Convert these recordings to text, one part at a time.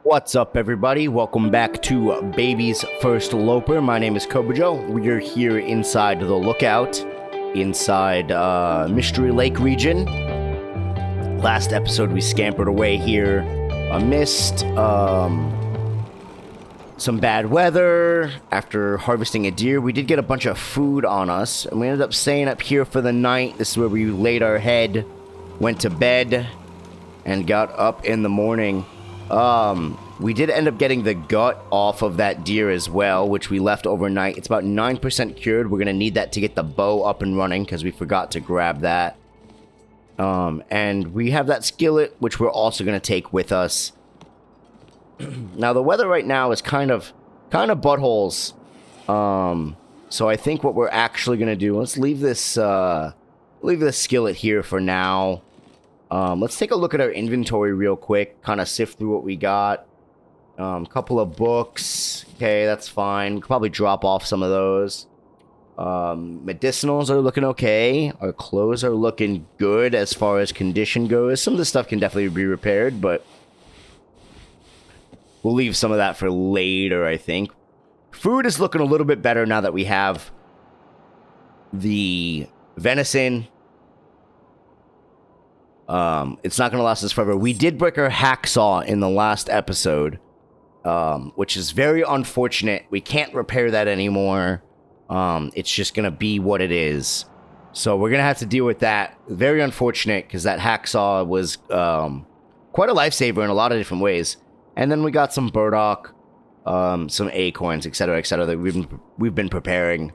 What's up, everybody? Welcome back to Baby's First Loper. My name is Kobojo. We are here inside the lookout, inside Mystery Lake region. Last episode, we scampered away here amidst some bad weather. After harvesting a deer, we did get a bunch of food on us, and we ended up staying up here for the night. This is where we laid our head, went to bed, and got up in the morning. We did end up getting the gut off of that deer as well, which we left overnight. It's about 9% cured. We're going to need that to get the bow up and running because we forgot to grab that. And we have that skillet, which we're also going to take with us. Now, the weather right now is kind of buttholes. So I think what we're actually going to do, let's leave this skillet here for now. Let's take a look at our inventory real quick, kind of sift through what we got. Couple of books. Okay, that's fine. We'll probably drop off some of those. Medicinals are looking okay. Our clothes are looking good as far as condition goes. Some of the stuff can definitely be repaired, but we'll leave some of that for later, I think. Food is looking a little bit better now that we have the venison. It's not going to last us forever. We did break our hacksaw in the last episode, which is very unfortunate. We can't repair that anymore. It's just going to be what it is. So we're going to have to deal with that. Very unfortunate, because that hacksaw was quite a lifesaver in a lot of different ways. And then we got some burdock, some acorns, etc., that we've been preparing.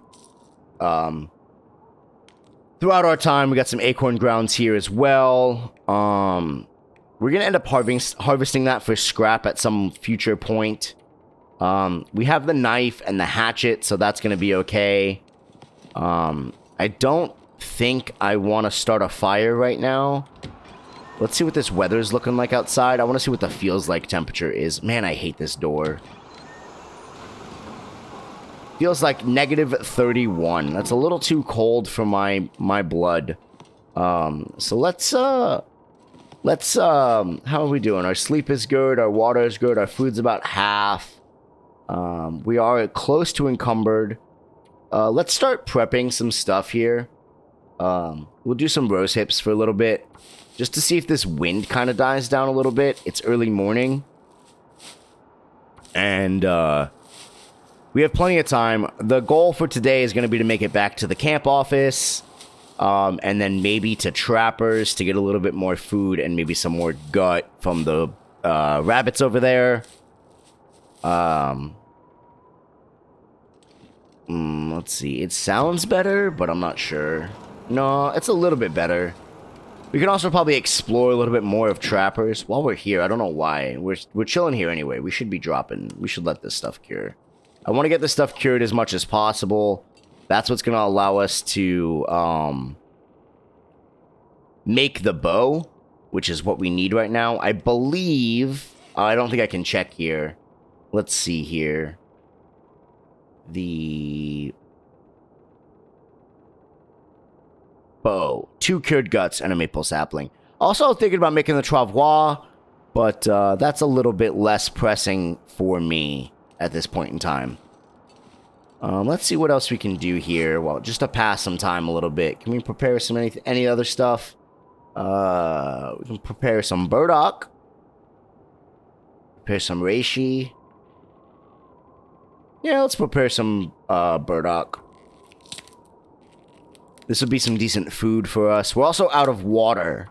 Throughout our time, we got some acorn grounds here as well. We're going to end up harvesting that for scrap at some future point. We have the knife and the hatchet, so that's going to be okay. I don't think I want to start a fire right now. Let's see what this weather's looking like outside. I want to see what the feels like temperature is. Man, I hate this door. Feels like negative 31. That's a little too cold for my blood. So let's how are we doing? Our sleep is good, our water is good, our food's about half. We are close to encumbered. Let's start prepping some stuff here. We'll do some rose hips for a little bit, just to see if this wind kind of dies down a little bit. It's early morning. And, we have plenty of time. The goal for today is going to be to make it back to the camp office, and then maybe to Trappers to get a little bit more food and maybe some more gut from the rabbits over there. Let's see. It sounds better, but I'm not sure. No, it's a little bit better. We can also probably explore a little bit more of Trappers while we're here. I don't know why. We're chilling here anyway. We should be dropping. We should let this stuff cure. I want to get this stuff cured as much as possible. That's what's going to allow us to make the bow, which is what we need right now. I believe... I don't think I can check here. Let's see here. The bow. 2 cured guts and a maple sapling. Also thinking about making the travois, but that's a little bit less pressing for me at this point in time. Let's see what else we can do here. Well, just to pass some time a little bit. Can we prepare some any other stuff? We can prepare some burdock. Prepare some reishi. Yeah, let's prepare some burdock. This would be some decent food for us. We're also out of water.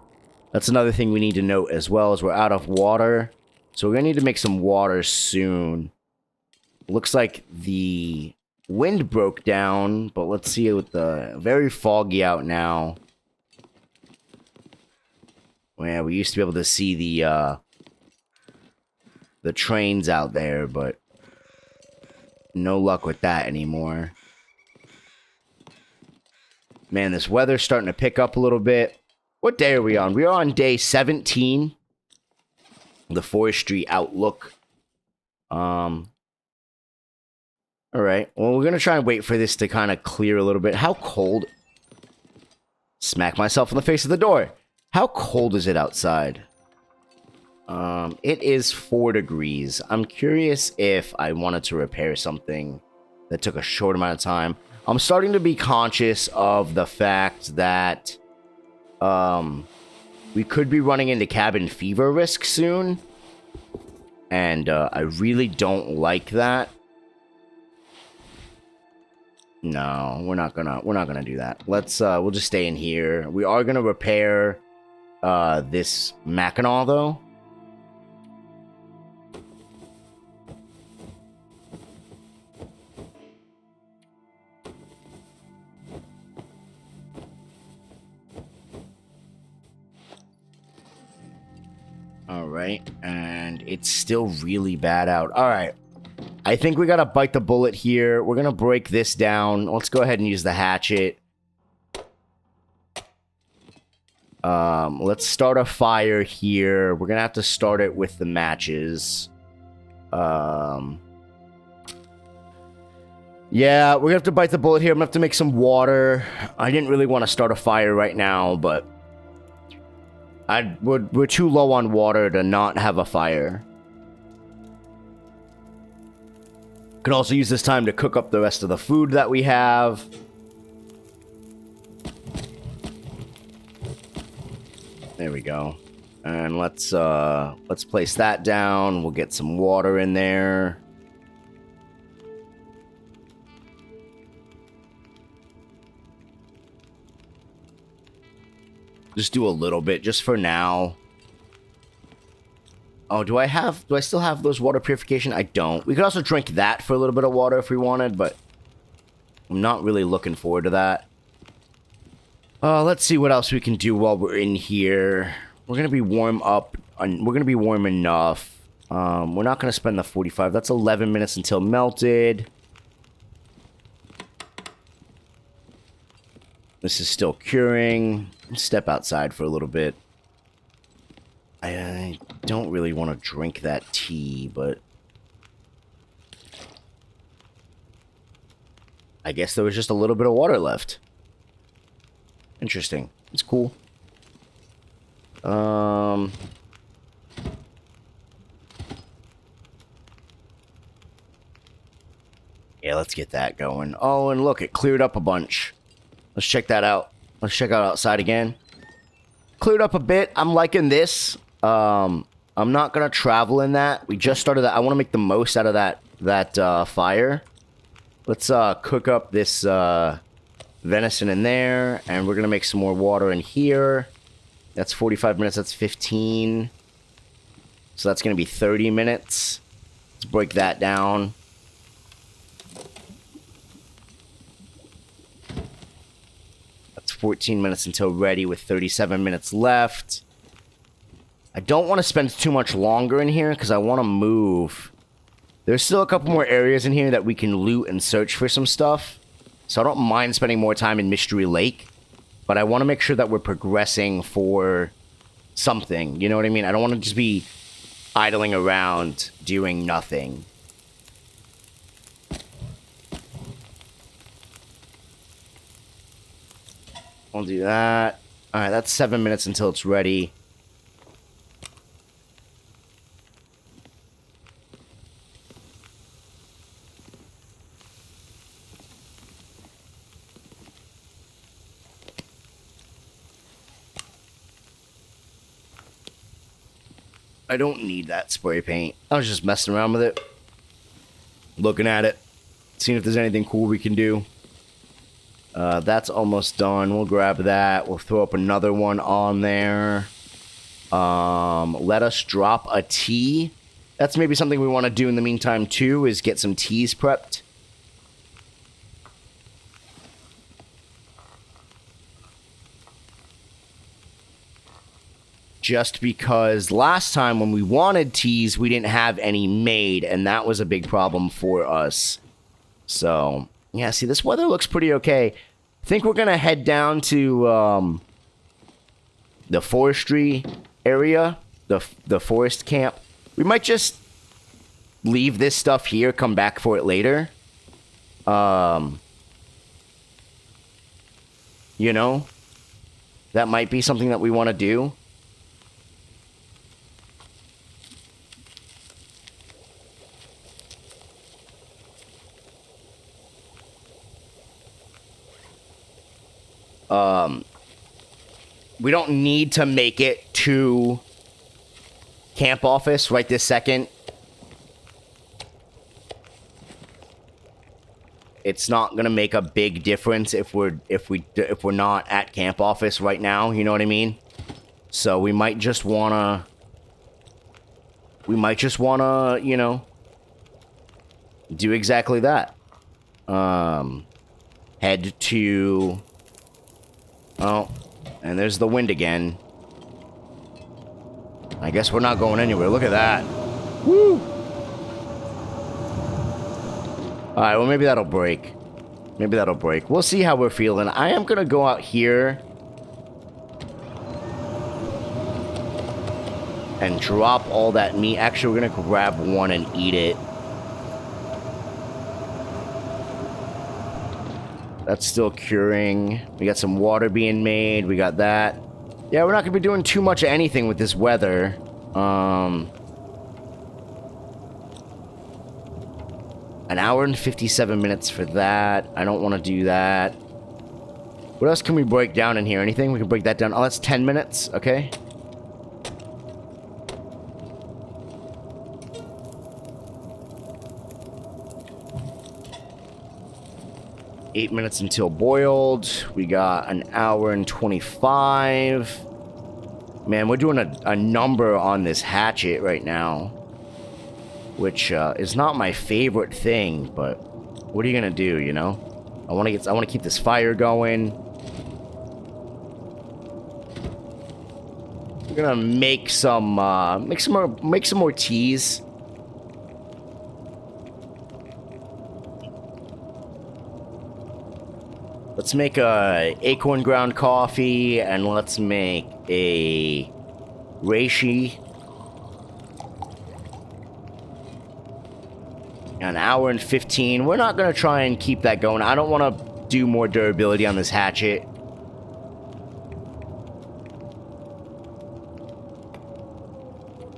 That's another thing we need to note as well, is we're out of water. So we're going to need to make some water soon. Looks like the wind broke down, but let's see, with the very foggy out now. Yeah, we used to be able to see the trains out there, but no luck with that anymore. Man, this weather's starting to pick up a little bit. What day are we on? We are on day 17. The forestry outlook. Alright, well, we're going to try and wait for this to kind of clear a little bit. How cold... Smack myself in the face of the door. How cold is it outside? It is 4 degrees. I'm curious if I wanted to repair something that took a short amount of time. I'm starting to be conscious of the fact that we could be running into cabin fever risk soon. And I really don't like that. No, we're not gonna do that. We'll just stay in here. We are gonna repair this Mackinac though. Alright, and it's still really bad out. Alright, I think we gotta bite the bullet here. We're gonna break this down. Let's go ahead and use the hatchet. Let's start a fire here. We're gonna have to start it with the matches. Yeah, we're gonna have to bite the bullet here. I'm gonna have to make some water. I didn't really want to start a fire right now, but we're too low on water to not have a fire. Could also use this time to cook up the rest of the food that we have. There we go. And let's place that down. We'll get some water in there. Just do a little bit, just for now. Oh, do I still have those water purification? I don't. We could also drink that for a little bit of water if we wanted, but I'm not really looking forward to that. Let's see what else we can do while we're in here. We're gonna be warm up. We're gonna be warm enough. We're not gonna spend the 45. That's 11 minutes until melted. This is still curing. Step outside for a little bit. I don't really want to drink that tea, but I guess there was just a little bit of water left. Interesting. It's cool. Yeah, let's get that going. Oh, and look, it cleared up a bunch. Let's check that out. Let's check out outside again. Cleared up a bit. I'm liking this. I'm not gonna travel in that. We just started that. I want to make the most out of that fire. Let's cook up this venison in there, and we're gonna make some more water in here. That's 45 minutes. That's 15. So that's gonna be 30 minutes. Let's break that down. That's 14 minutes until ready with 37 minutes left. I don't want to spend too much longer in here because I want to move. There's still a couple more areas in here that we can loot and search for some stuff. So I don't mind spending more time in Mystery Lake. But I want to make sure that we're progressing for something. You know what I mean? I don't want to just be idling around doing nothing. I'll do that. Alright, that's 7 minutes until it's ready. I don't need that spray paint. I was just messing around with it. Looking at it. Seeing if there's anything cool we can do. That's almost done. We'll grab that. We'll throw up another one on there. Let us drop a tea. That's maybe something we want to do in the meantime too, is get some teas prepped. Just because last time when we wanted teas, we didn't have any made, and that was a big problem for us. So, yeah, see, this weather looks pretty okay. I think we're going to head down to the forestry area, the forest camp. We might just leave this stuff here, come back for it later. You know, that might be something that we want to do. We don't need to make it to camp office right this second. It's not gonna make a big difference if we're not at camp office right now. You know what I mean? So we might just wanna, you know, do exactly that. Head to. Oh, and there's the wind again. I guess we're not going anywhere. Look at that. Woo! Alright, well, maybe that'll break. Maybe that'll break. We'll see how we're feeling. I am gonna go out here and drop all that meat. Actually, we're gonna grab one and eat it. That's still curing. We got some water being made. We got that. Yeah, we're not gonna be doing too much of anything with this weather. An hour and 57 minutes for that. I don't want to do that. What else can we break down in here? Anything? We can break that down. Oh, that's 10 minutes. Okay. Eight minutes until boiled. We got an hour and 25. Man, we're doing a number on this hatchet right now, which is not my favorite thing, but what are you gonna do? You know, I want to keep this fire going. We're gonna make some more teas. Let's make a acorn ground coffee, and let's make a reishi. An hour and 15. We're not going to try and keep that going. I don't want to do more durability on this hatchet.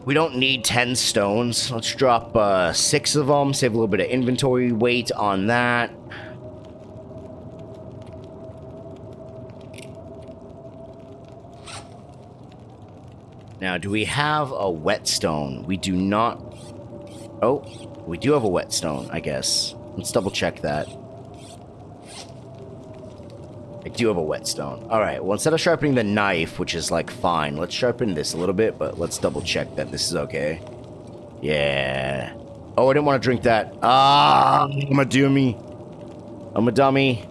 We don't need 10 stones. Let's drop 6 of them. Save a little bit of inventory weight on that. Now, do we have a whetstone? We do not. Oh, we do have a whetstone, I guess. Let's double check that. I do have a whetstone. Alright, well, instead of sharpening the knife, which is, like, fine, let's sharpen this a little bit, but let's double check that this is okay. Yeah. Oh, I didn't want to drink that. Ah, I'm a dummy. I'm a dummy.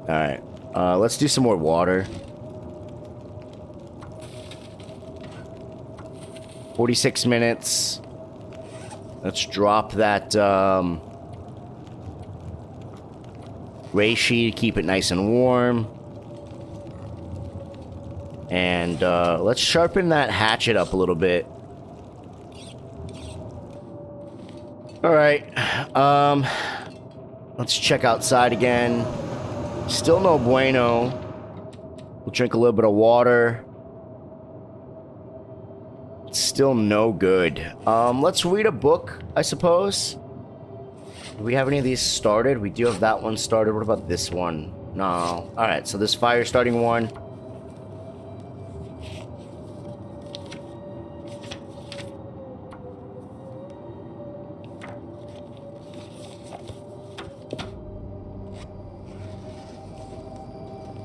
Alright, let's do some more water. 46 minutes. Let's drop that reishi to keep it nice and warm. And let's sharpen that hatchet up a little bit. Alright. Let's check outside again. Still no bueno. We'll drink a little bit of water. Still no good. Let's read a book, I suppose. Do we have any of these started? We do have that one started. What about this one? No. Alright, so this fire starting one.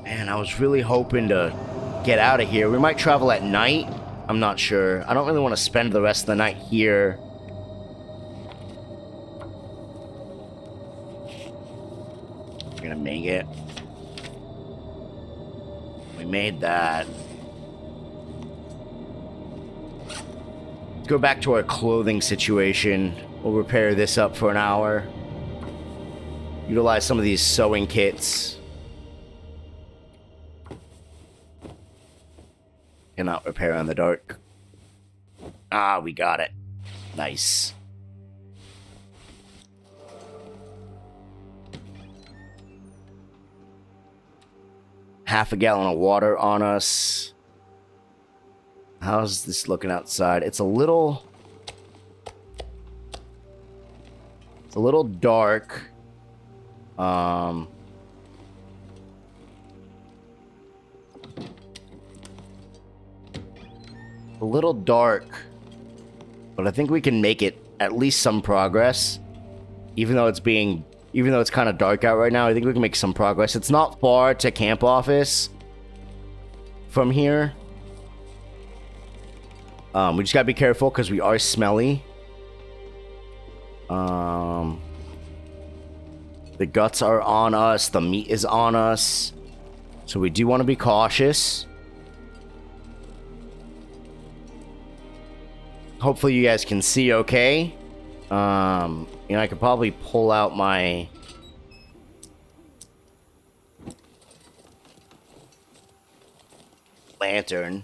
Man, I was really hoping to get out of here. We might travel at night. I'm not sure. I don't really want to spend the rest of the night here. We're gonna make it. We made that. Let's go back to our clothing situation. We'll repair this up for an hour. Utilize some of these sewing kits. Cannot repair in the dark. Ah, we got it. Nice. Half a gallon of water on us. How's this looking outside? It's a little dark. A little dark. But I think we can make it at least some progress. Even though it's kind of dark out right now, I think we can make some progress. It's not far to camp office from here. We just gotta be careful because we are smelly. The guts are on us. The meat is on us. So we do want to be cautious. Hopefully you guys can see okay. You know, I could probably pull out my... lantern.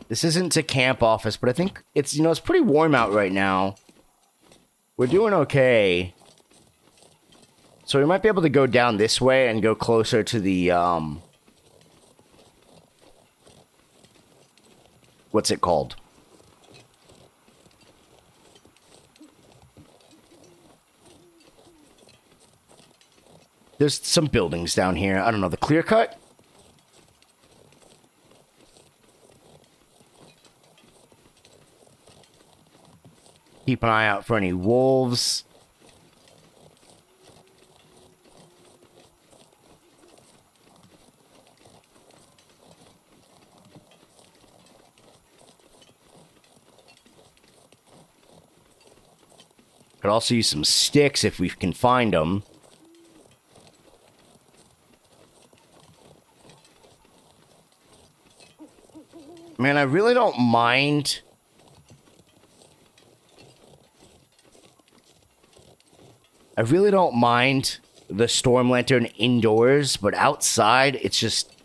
This isn't to camp office, but I think it's, you know, it's pretty warm out right now. We're doing okay. So we might be able to go down this way and go closer to the, what's it called? There's some buildings down here. I don't know, the clear cut? Keep an eye out for any wolves. Could also use some sticks if we can find them. Man, I really don't mind... I really don't mind the storm lantern indoors, but outside, it's just...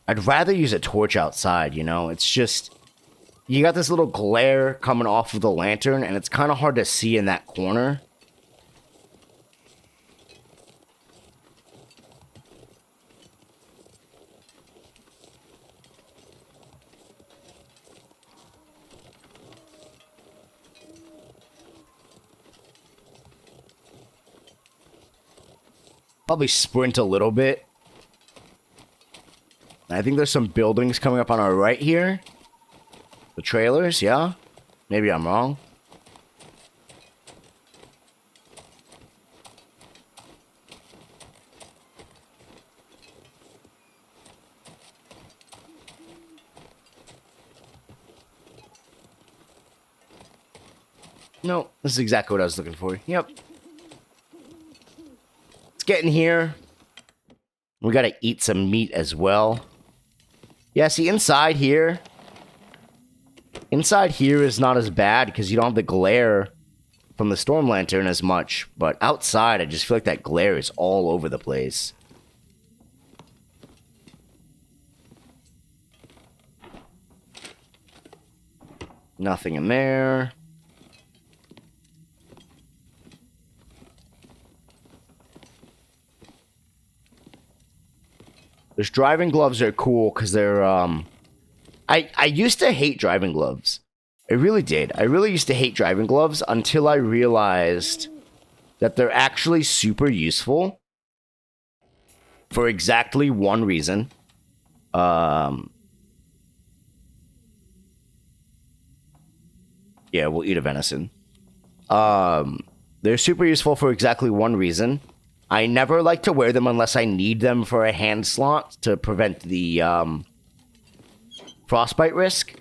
I'd rather use a torch outside, you know? It's just... You got this little glare coming off of the lantern, and it's kind of hard to see in that corner. Probably sprint a little bit. I think there's some buildings coming up on our right here. The trailers, yeah? Maybe I'm wrong. No, this is exactly what I was looking for. Yep. It's getting here. We gotta eat some meat as well. Yeah, see, inside here is not as bad because you don't have the glare from the storm lantern as much. But outside, I just feel like that glare is all over the place. Nothing in there. Those driving gloves are cool because they're, I used to hate driving gloves. I really did. I really used to hate driving gloves until I realized that they're actually super useful for exactly one reason. Yeah, we'll eat a venison. They're super useful for exactly one reason. I never like to wear them unless I need them for a hand slot to prevent the frostbite risk.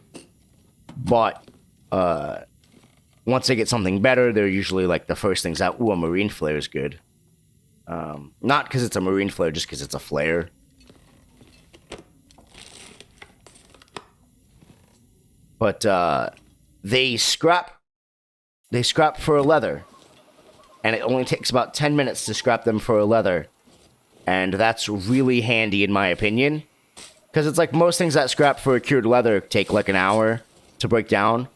But once I get something better, they're usually like the first things out. Ooh, a marine flare is good. Not because it's a marine flare, just because it's a flare. But they scrap for a leather. And it only takes about 10 minutes to scrap them for a leather. And that's really handy in my opinion. Because it's like most things that scrap for a cured leather take like an hour to break down.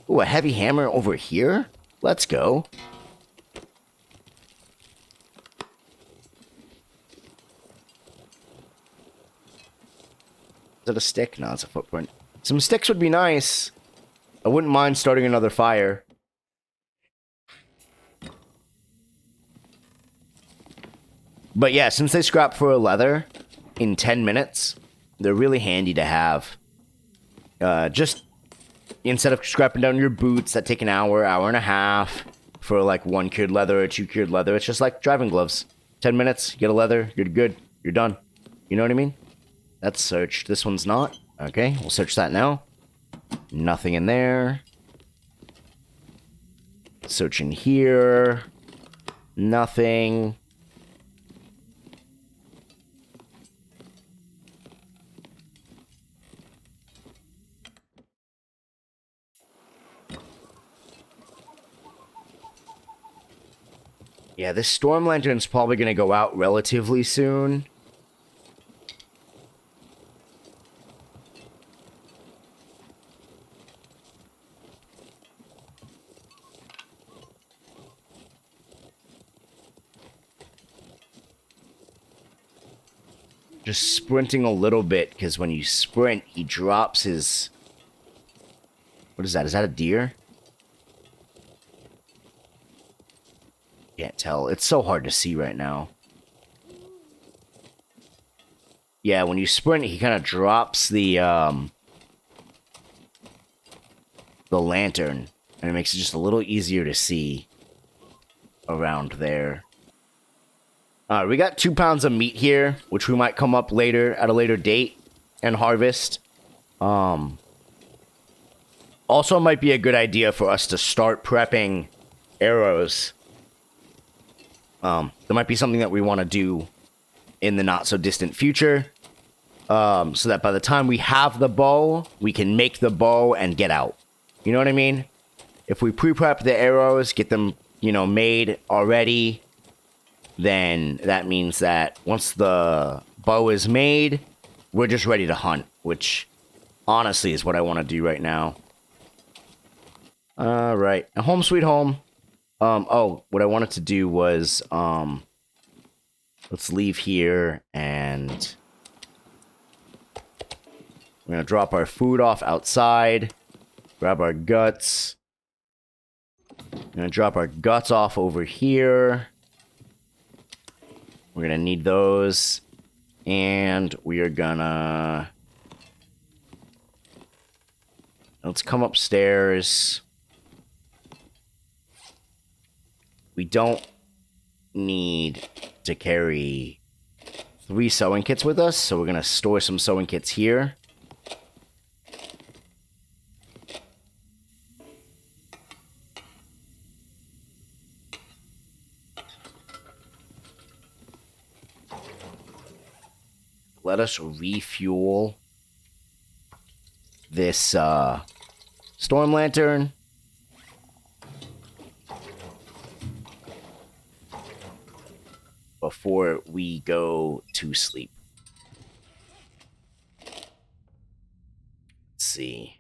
Ooh, a heavy hammer over here? Let's go. Is it a stick? No, it's a footprint. Some sticks would be nice. I wouldn't mind starting another fire. But yeah, since they scrap for a leather in 10 minutes, they're really handy to have. Just instead of scrapping down your boots that take an hour, hour and a half for like 1 cured leather or 2 cured leather, it's just like driving gloves. 10 minutes, get a leather, you're good, you're done. You know what I mean? That's searched. This one's not. Okay, we'll search that now. Nothing in there. Search in here. Nothing. Yeah, this storm lantern's probably going to go out relatively soon. Just sprinting a little bit, because when you sprint, he drops his... What is that? Is that a deer? Can't tell. It's so hard to see right now. Yeah, when you sprint, he kind of drops the lantern, and it makes it just a little easier to see around there. We got 2 pounds of meat here, which we might come up later at a later date and harvest. Also, it might be a good idea for us to start prepping arrows. There might be something that we want to do in the not so distant future, so that by the time we have the bow, we can make the bow and get out. You know what I mean? If we pre-prep the arrows, get them, made already, then that means that once the bow is made, we're just ready to hunt, which honestly is what I want to do right now. Alright, home sweet home. What I wanted to do was, let's leave here, and we're gonna drop our food off outside, grab our guts. I'm gonna drop our guts off over here. We're gonna need those, and we are gonna... Let's come upstairs. We don't need to carry 3 sewing kits with us, so we're gonna store some sewing kits here. Let us refuel this storm lantern. Before we go to sleep. Let's see.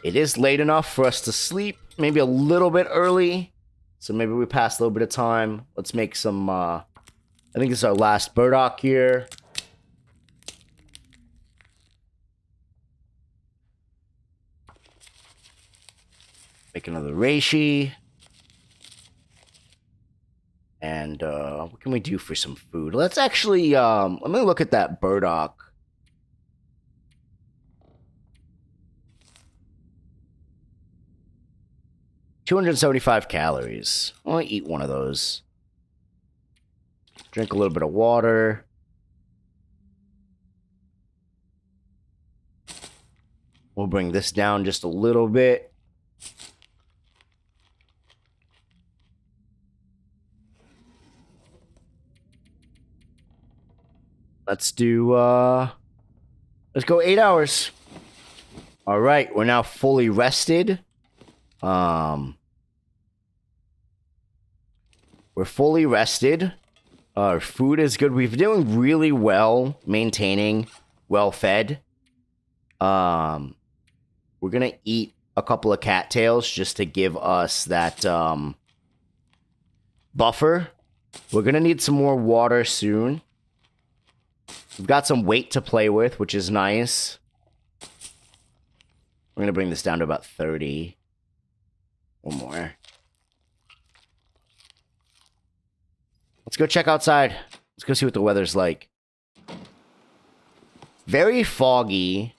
It is late enough for us to sleep. Maybe a little bit early. So maybe we pass a little bit of time. Let's make some, I think this is our last burdock here. Make another reishi. And, what can we do for some food? Let's actually, let me look at that burdock. $275 calories. I'll eat one of those. Drink a little bit of water. We'll bring this down just a little bit. Let's do, let's go 8 hours. All right, we're now fully rested. We're fully rested. Our food is good. We've been doing really well maintaining, well fed. We're gonna eat a couple of cattails just to give us that, buffer. We're gonna need some more water soon. We've got some weight to play with, which is nice. We're gonna bring this down to about 30. One more. Let's go check outside. Let's go see what the weather's like. Very foggy.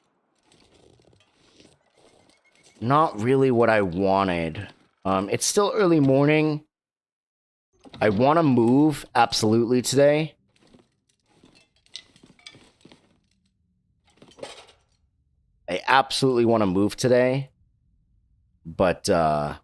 Not really what I wanted. It's still early morning. I want to move absolutely today. I absolutely want to move today. But, oh,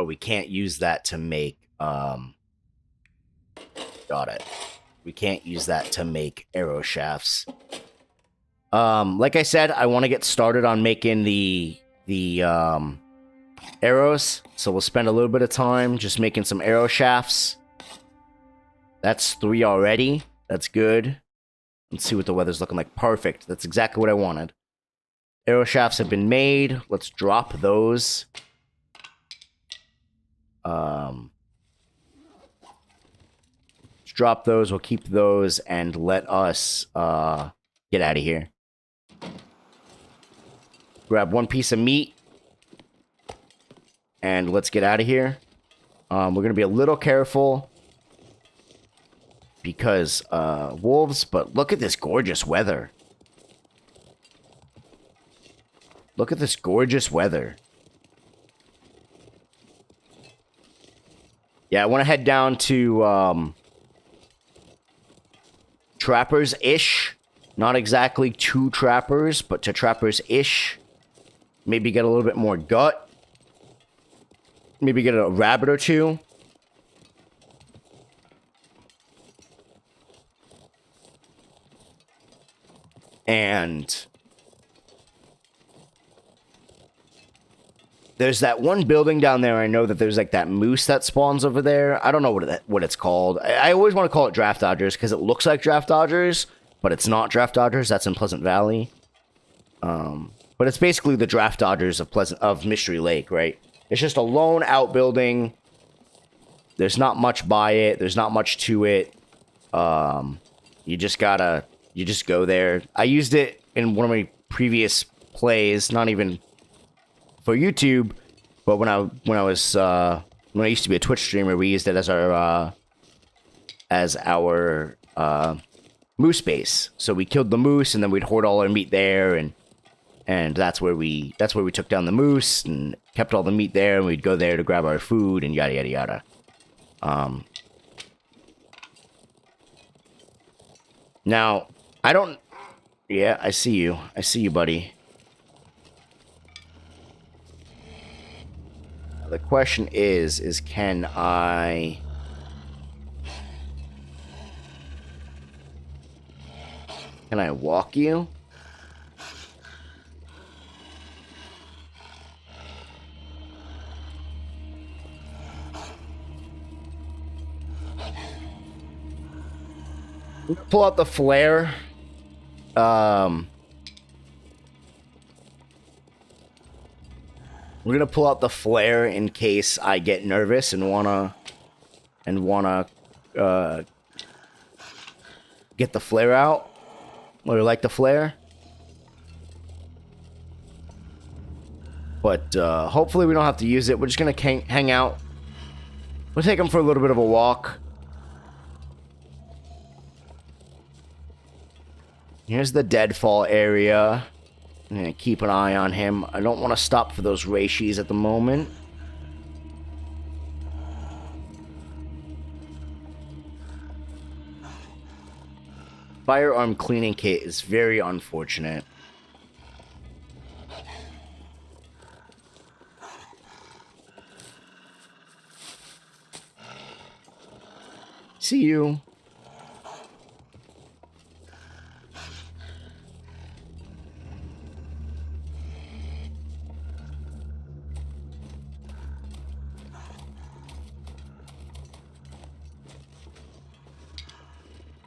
we can't use that to make, got it. We can't use that to make arrow shafts. Like I said, I want to get started on making the arrows. So we'll spend a little bit of time just making some arrow shafts. That's 3 already. That's good. Let's see what the weather's looking like. Perfect. That's exactly what I wanted. Arrow shafts have been made. Let's drop those. Let's drop those. We'll keep those and let us get out of here. Grab 1 piece of meat. And let's get out of here. We're going to be a little careful. Because wolves, but look at this gorgeous weather. Look at this gorgeous weather. Yeah, I want to head down to Trappers-ish. Not exactly to Trappers, but to Trappers-ish. Maybe get a little bit more gut. Maybe get a rabbit or 2. And there's that one building down there. I know that there's like that moose that spawns over there. I don't know what it's called. I always want to call it Draft Dodgers because it looks like Draft Dodgers, but it's not Draft Dodgers. That's in Pleasant Valley. But it's basically the Draft Dodgers of Mystery Lake, right? It's just a lone outbuilding. There's not much by it. There's not much to it. You just go there. I used it in one of my previous plays, not even for YouTube, but when I used to be a Twitch streamer, we used it as our moose base. So we killed the moose, and then we'd hoard all our meat there, and that's where we took down the moose and kept all the meat there, and we'd go there to grab our food and yada yada yada. Now I don't. Yeah, I see you. I see you, buddy. The question is can I walk you? Pull out the flare. We're gonna pull out the flare in case I get nervous and wanna get the flare out. Or like the flare. But hopefully we don't have to use it. We're just gonna hang out. We'll take him for a little bit of a walk. Here's the deadfall area. I'm gonna keep an eye on him. I don't want to stop for those Reishis at the moment. Firearm cleaning kit is very unfortunate. See you.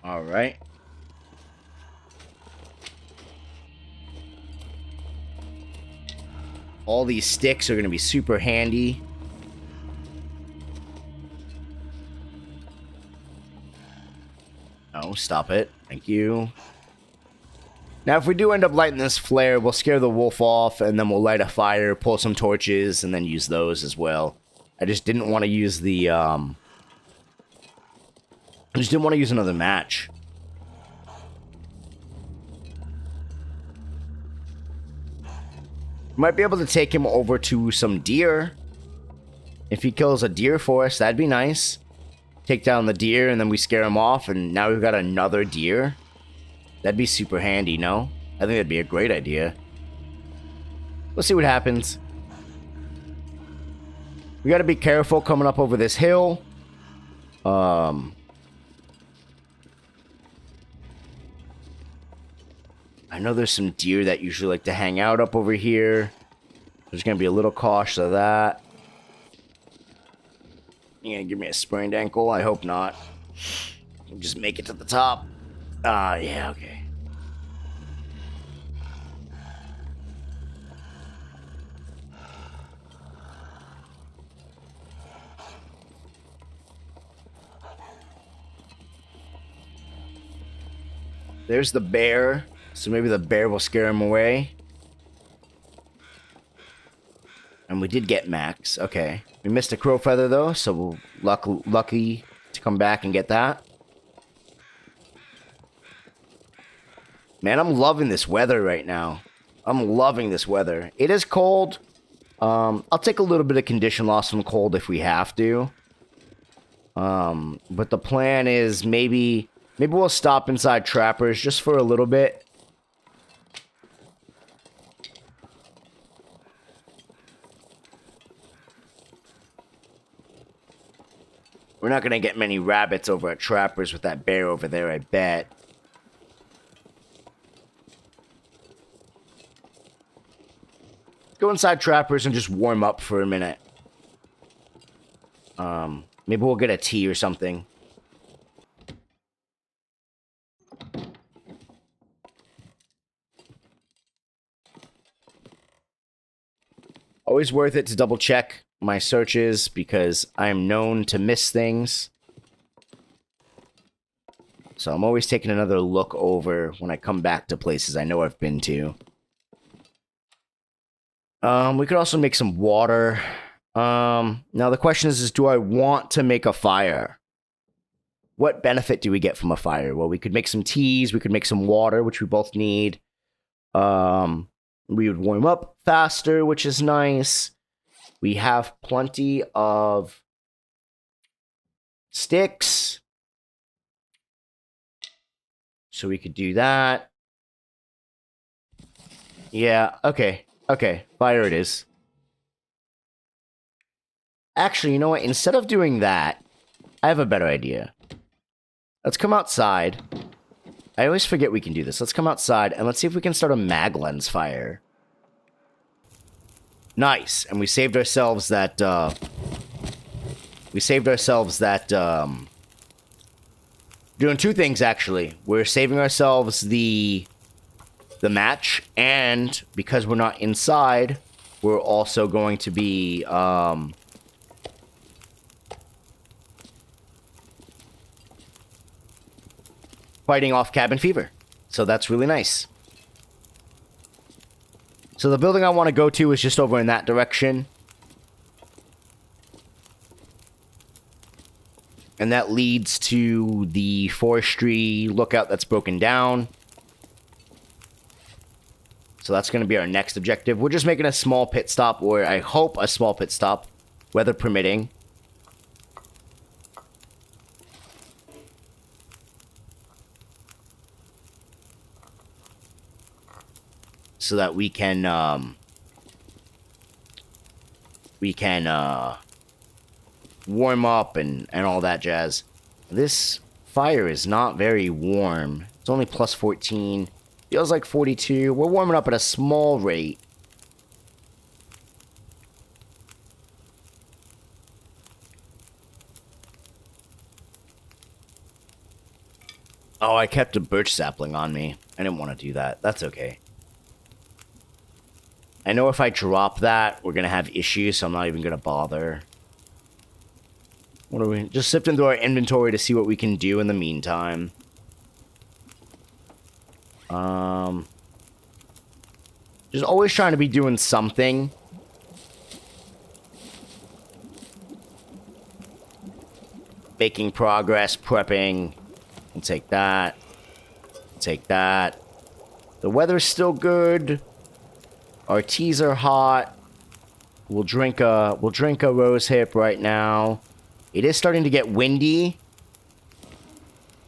All right. All these sticks are going to be super handy. No, stop it. Thank you. Now, if we do end up lighting this flare, we'll scare the wolf off, and then we'll light a fire, pull some torches, and then use those as well. I just didn't want to use the, I just didn't want to use another match. Might be able to take him over to some deer. If he kills a deer for us, that'd be nice. Take down the deer, and then we scare him off, and now we've got another deer. That'd be super handy, no? I think that'd be a great idea. Let's see what happens. We gotta be careful coming up over this hill. I know there's some deer that usually like to hang out up over here. There's gonna be a little cautious of that. You gonna give me a sprained ankle? I hope not. Just make it to the top. Yeah, okay. There's the bear. So maybe the bear will scare him away. And we did get Max. Okay. We missed a crow feather, though, so we're lucky to come back and get that. Man, I'm loving this weather right now. I'm loving this weather. It is cold. I'll take a little bit of condition loss from cold if we have to. But the plan is maybe we'll stop inside Trappers just for a little bit. We're not going to get many rabbits over at Trappers with that bear over there, I bet. Go inside Trappers and just warm up for a minute. Maybe we'll get a tea or something. Always worth it to double check my searches because I am known to miss things. So I'm always taking another look over when I come back to places I know I've been to. We could also make some water. Now the question is do I want to make a fire? What benefit do we get from a fire? Well, we could make some teas, we could make some water, which we both need. We would warm up faster, which is nice. We have plenty of sticks. So we could do that. Yeah, okay. Okay, fire it is. Actually, you know what? Instead of doing that, I have a better idea. Let's come outside. I always forget we can do this. Let's come outside and let's see if we can start a mag lens fire. Nice. And we saved ourselves that, doing two things, actually. We're saving ourselves the match, and because we're not inside, we're also going to be, fighting off cabin fever. So that's really nice. So the building I want to go to is just over in that direction. And that leads to the forestry lookout that's broken down. So that's going to be our next objective. We're just making a small pit stop, or I hope a small pit stop, weather permitting. So that we can warm up and all that jazz. This fire is not very warm. It's only plus 14. Feels like 42. We're warming up at a small rate. Oh, I kept a birch sapling on me. I didn't want to do that. That's okay. I know if I drop that, we're gonna have issues, so I'm not even gonna bother. What are we... Just sift into our inventory to see what we can do in the meantime. Just always trying to be doing something. Making progress, prepping. We'll take that. Take that. The weather's still good. Our teas are hot. We'll drink a rose hip right now. It is starting to get windy.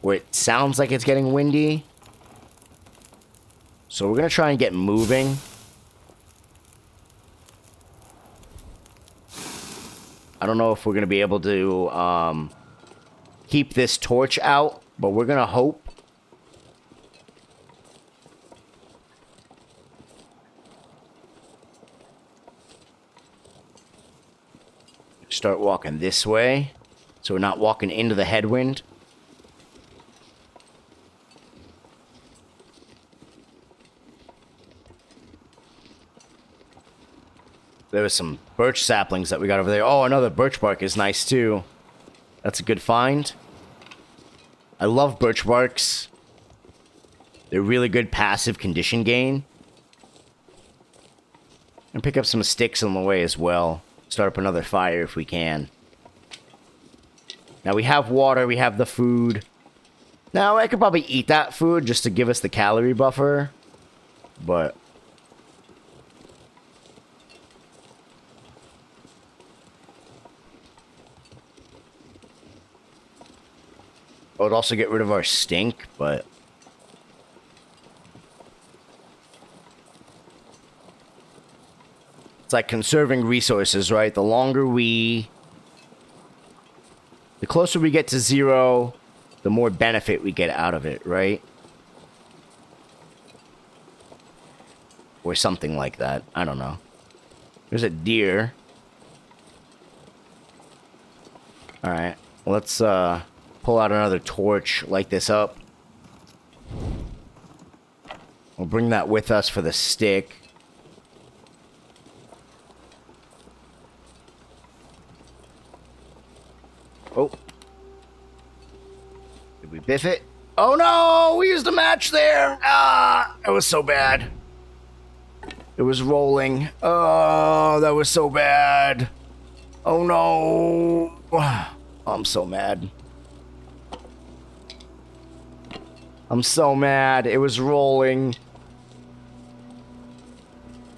Or it sounds like it's getting windy. So we're gonna try and get moving. I don't know if we're gonna be able to keep this torch out, but we're gonna hope. Start walking this way, so we're not walking into the headwind. There was some birch saplings that we got over there. Oh, another birch bark is nice too. That's a good find. I love birch barks. They're really good passive condition gain. And pick up some sticks on the way as well. Start up another fire if we can. Now we have water, we have the food. Now I could probably eat that food just to give us the calorie buffer. But... it would also get rid of our stink, but... it's like conserving resources, right? The longer we... the closer we get to 0, the more benefit we get out of it, right? Or something like that. I don't know. There's a deer. Alright. Let's, pull out another torch, light this up. We'll bring that with us for the stick. Oh. Did we biff it? Oh no! We used a match there! Ah! That was so bad. It was rolling. Oh, that was so bad. Oh no! I'm so mad. I'm so mad. It was rolling.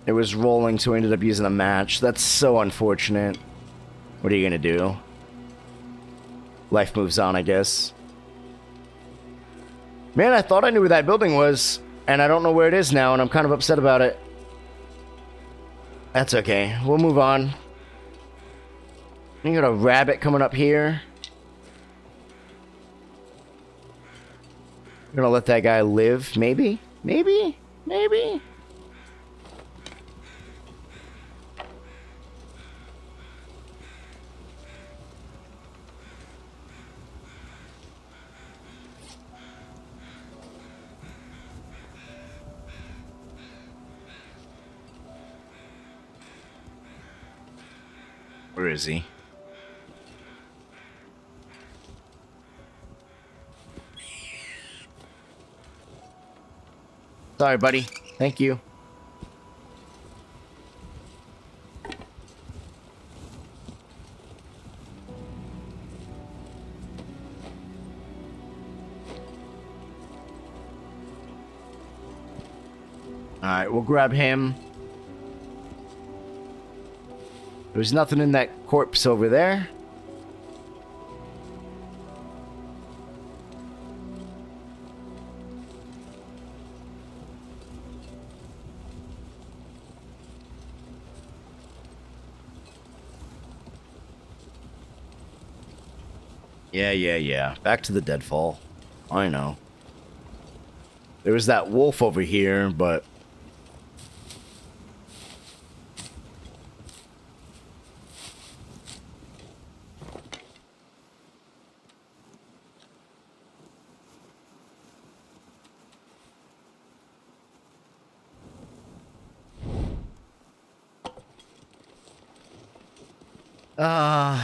It was rolling, so we ended up using a match. That's so unfortunate. What are you gonna do? Life moves on, I guess. Man, I thought I knew where that building was, and I don't know where it is now, and I'm kind of upset about it. That's okay. We'll move on. You got a rabbit coming up here. We're gonna let that guy live, maybe? Maybe? Maybe? Where is he? Sorry, buddy. Thank you. Alright, we'll grab him. There's nothing in that corpse over there. Yeah. Back to the deadfall. I know. There was that wolf over here, but...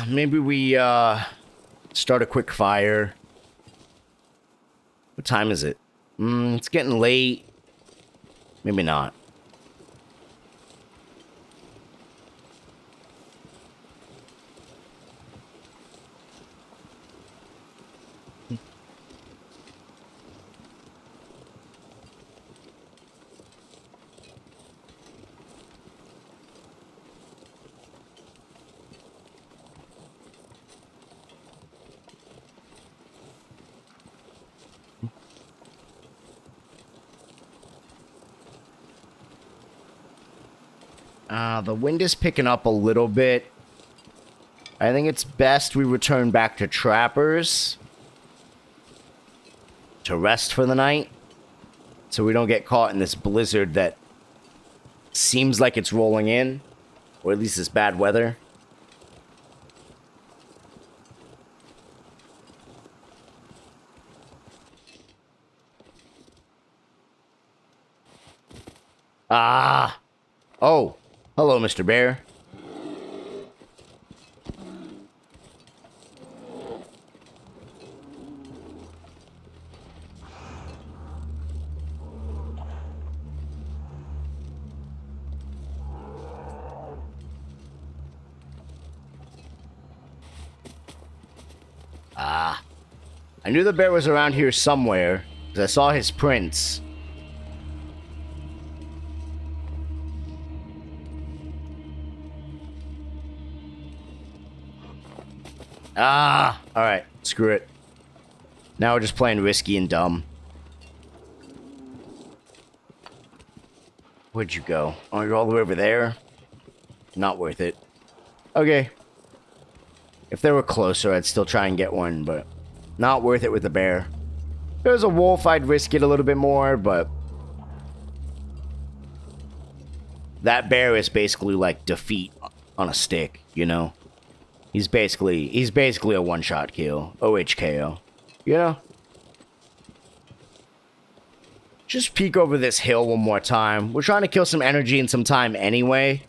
Maybe we, start a quick fire. What time is it? It's getting late. Maybe not. The wind is picking up a little bit. I think it's best we return back to Trappers to rest for the night, so we don't get caught in this blizzard that seems like it's rolling in, or at least this bad weather. Ah! Oh, hello, Mr. Bear. I knew the bear was around here somewhere, because I saw his prints. Alright, screw it. Now we're just playing risky and dumb. Where'd you go? Oh, you're all the way over there? Not worth it. Okay. If they were closer, I'd still try and get one, but not worth it with the bear. If there was a wolf, I'd risk it a little bit more, but that bear is basically like defeat on a stick, you know? He's basically a one-shot kill. OHKO. You know? Just peek over this hill one more time. We're trying to kill some energy and some time anyway.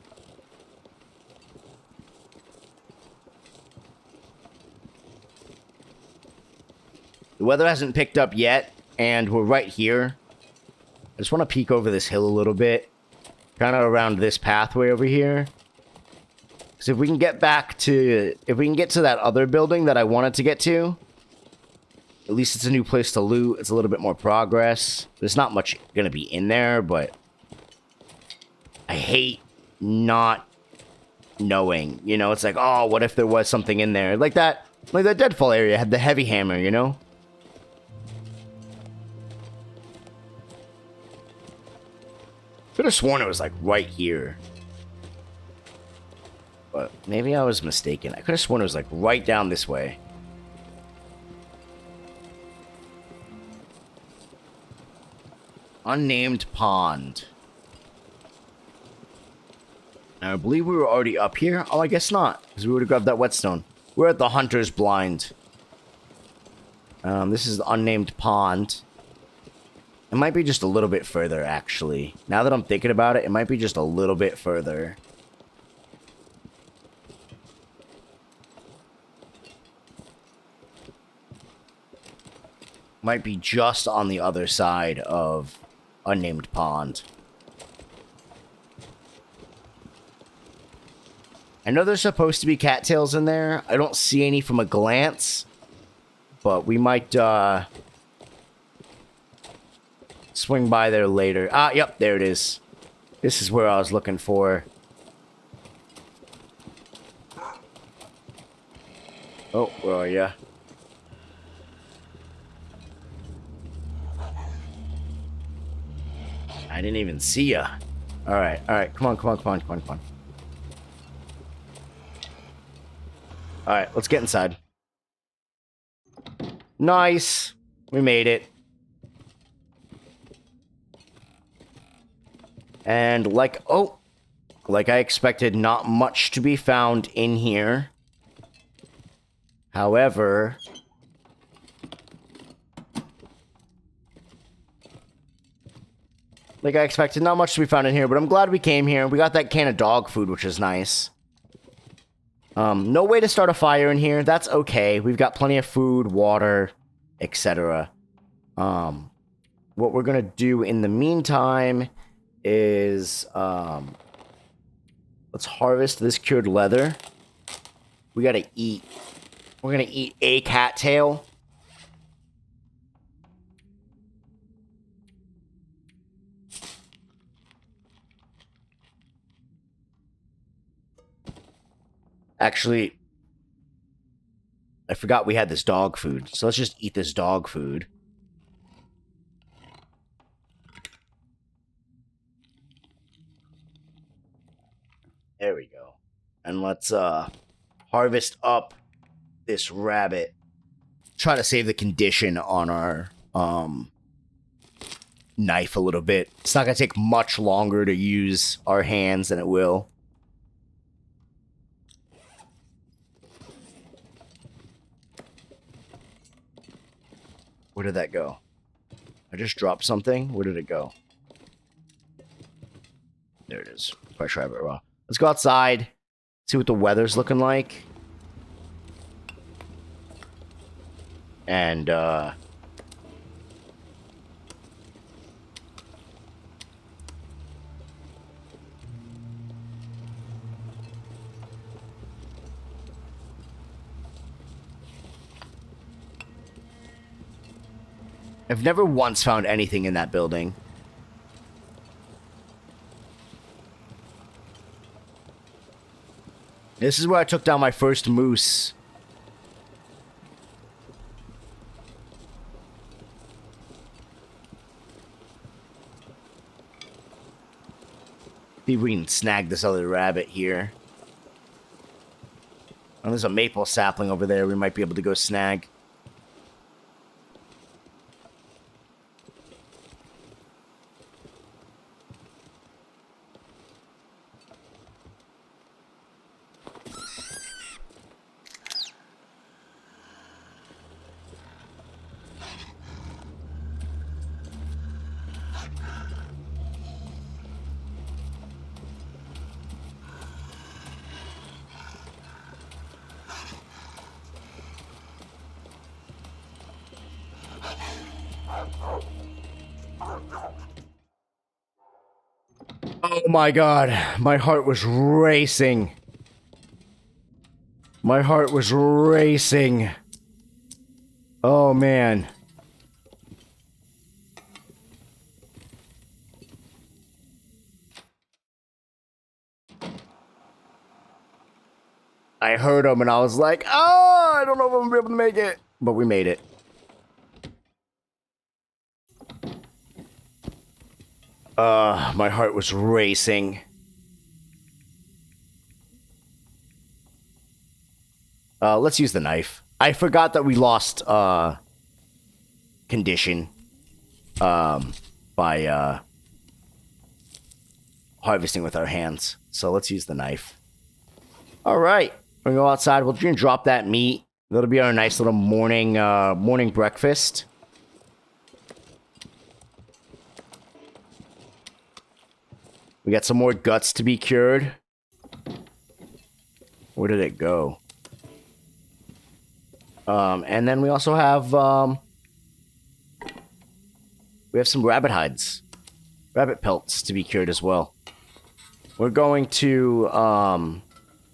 The weather hasn't picked up yet, and we're right here. I just want to peek over this hill a little bit. Kind of around this pathway over here. Because if we can get to that other building that I wanted to get to, at least it's a new place to loot. It's a little bit more progress. There's not much going to be in there, but I hate not knowing. You know, it's like, oh, what if there was something in there? Like that Deadfall area had the heavy hammer, you know? Could have sworn it was like right here. But maybe I was mistaken. I could have sworn it was like right down this way. Unnamed pond. Now, I believe we were already up here. Oh, I guess not, because we would have grabbed that whetstone. We're at the Hunter's Blind. This is the unnamed pond. It might be just a little bit further, actually. Now that I'm thinking about it, it might be just a little bit further. Might be just on the other side of unnamed pond. I know there's supposed to be cattails in there. I don't see any from a glance. But we might, swing by there later. Ah, yep, there it is. This is where I was looking for. Oh, where are ya? I didn't even see ya. Alright, alright, come on. Alright, let's get inside. Nice. We made it. And like I expected, not much to be found in here. However, like I expected, not much to be found in here, but I'm glad we came here. We got that can of dog food, which is nice. No way to start a fire in here. That's okay. We've got plenty of food, water, etc. What we're gonna do in the meantime is let's harvest this cured leather. We gotta eat. We're gonna eat a cattail. Actually, I forgot we had this dog food. So let's just eat this dog food. There we go. And let's harvest up this rabbit. Try to save the condition on our knife a little bit. It's not going to take much longer to use our hands than it will. Where did that go? I just dropped something. Where did it go? There it is. Fresh rabbit raw. Let's go outside. See what the weather's looking like. And, I've never once found anything in that building. This is where I took down my first moose. See if we can snag this other rabbit here. Oh, there's a maple sapling over there we might be able to go snag. Oh my god, my heart was racing. My heart was racing. Oh man. I heard him and I was like, oh, I don't know if I'm gonna be able to make it. But we made it. My heart was racing. Let's use the knife. I forgot that we lost, condition, by, harvesting with our hands. So let's use the knife. Alright. We're gonna go outside. We're gonna drop that meat. That'll be our nice little morning, morning breakfast. We got some more guts to be cured. Where did it go? And then we also have, we have some rabbit hides. Rabbit pelts to be cured as well. We're going to,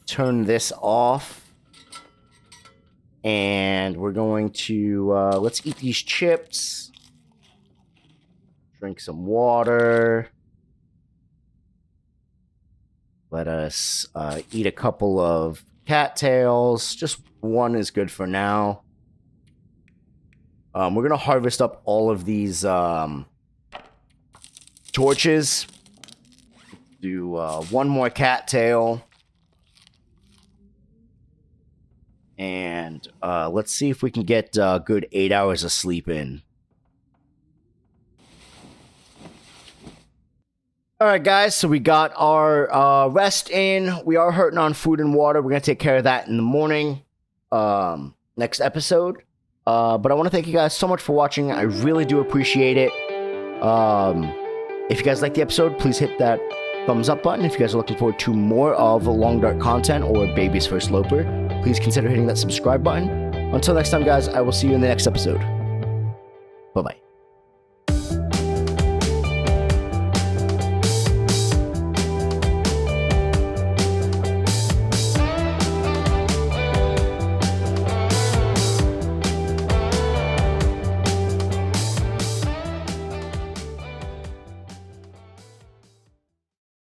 turn this off. And we're going to, let's eat these chips. Drink some water. Let us eat a couple of cattails. Just one is good for now. We're going to harvest up all of these torches. Do one more cattail. And let's see if we can get a good 8 hours of sleep in. Alright guys, so we got our rest in. We are hurting on food and water. We're going to take care of that in the morning. Next episode. But I want to thank you guys so much for watching. I really do appreciate it. If you guys like the episode, please hit that thumbs up button. If you guys are looking forward to more of Long Dark content or Baby's First Loper, please consider hitting that subscribe button. Until next time, guys, I will see you in the next episode. Bye-bye.